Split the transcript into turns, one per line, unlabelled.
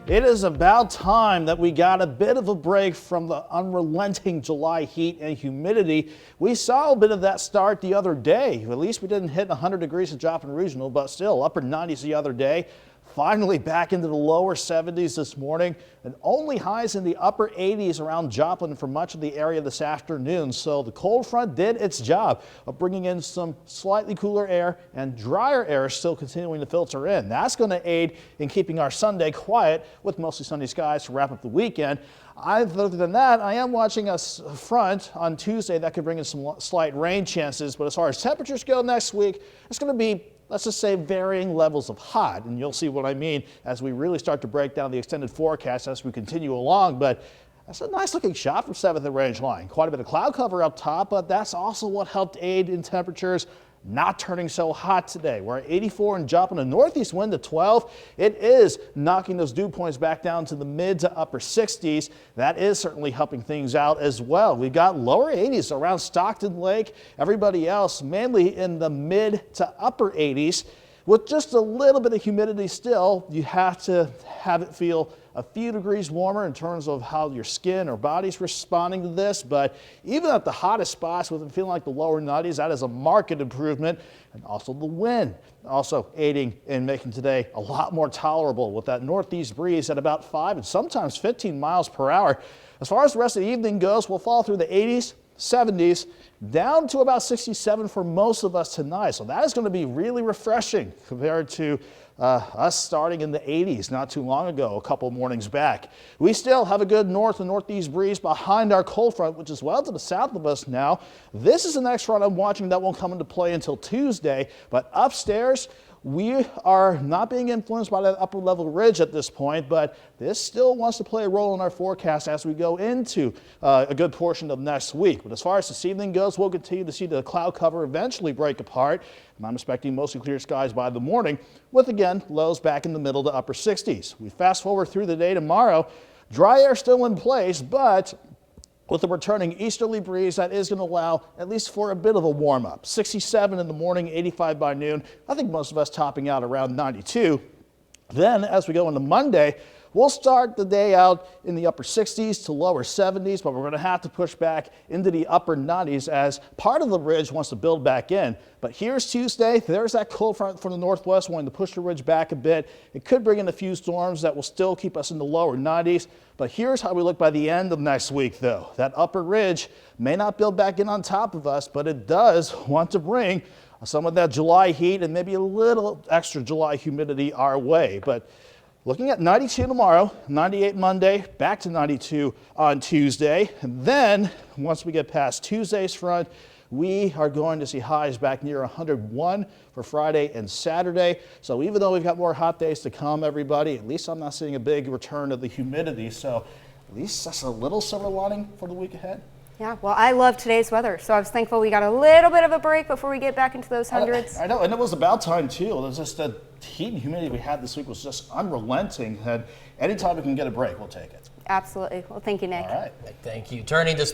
It is about time that we got a bit of a break from the unrelenting July heat and humidity. We saw a bit of that start the other day. At least we didn't hit 100 degrees at Joplin Regional, but still upper 90s the other day. Finally back into the lower 70s this morning, and only highs in the upper 80s around Joplin for much of the area this afternoon. So the cold front did its job of bringing in some slightly cooler air, and drier air is still continuing to filter in. That's going to aid in keeping our Sunday quiet with mostly sunny skies to wrap up the weekend. Other than that, I am watching a front on Tuesday that could bring in some slight rain chances. But as far as temperatures go next week, it's going to be, let's just say, varying levels of hot. And you'll see what I mean as we really start to break down the extended forecast as we continue along. But that's a nice looking shot from 7th and Range Line. Quite a bit of cloud cover up top, but that's also what helped aid in temperatures not turning so hot today. We're at 84 in Joplin, a northeast wind to 12. It is knocking those dew points back down to the mid to upper 60s. That is certainly helping things out as well. We've got lower 80s around Stockton Lake. Everybody else mainly in the mid to upper 80s. With just a little bit of humidity still, you have to have it feel a few degrees warmer in terms of how your skin or body's responding to this. But even at the hottest spots with it feeling like the lower 90s, that is a marked improvement. And also the wind also aiding in making today a lot more tolerable with that northeast breeze at about 5 and sometimes 15 miles per hour. As far as the rest of the evening goes, we'll fall through the 80s, 70s, down to about 67 for most of us tonight. So that is going to be really refreshing compared to us starting in the 80s not too long ago, a couple mornings back. We still have a good north and northeast breeze behind our cold front, which is well to the south of us now. This is the next front I'm watching that won't come into play until Tuesday, but upstairs, we are not being influenced by that upper level ridge at this point, but this still wants to play a role in our forecast as we go into a good portion of next week. But as far as this evening goes, we'll continue to see the cloud cover eventually break apart. And I'm expecting mostly clear skies by the morning with, again, lows back in the middle to upper 60s. We fast forward through the day tomorrow. Dry air still in place, but with a returning easterly breeze, that is going to allow at least for a bit of a warm up. 67 in the morning, 85 by noon. I think most of us topping out around 92. Then as we go into Monday, we'll start the day out in the upper 60s to lower 70s, but we're going to have to push back into the upper 90s as part of the ridge wants to build back in. But here's Tuesday. There's that cold front from the northwest wanting to push the ridge back a bit. It could bring in a few storms that will still keep us in the lower 90s. But here's how we look by the end of next week, though. That upper ridge may not build back in on top of us, but it does want to bring some of that July heat and maybe a little extra July humidity our way. But looking at 92 tomorrow, 98 Monday, back to 92 on Tuesday. And then once we get past Tuesday's front, we are going to see highs back near 101 for Friday and Saturday. So even though we've got more hot days to come, everybody, at least I'm not seeing a big return of the humidity. So at least that's a little silver lining for the week ahead.
Yeah, well, I love today's weather, so I was thankful we got a little bit of a break before we get back into those hundreds.
I know, and it was about time, too. It was just the heat and humidity we had this week was just unrelenting. And anytime we can get a break, we'll take it.
Absolutely. Well, thank you, Nick.
All right.
Thank you. Turning to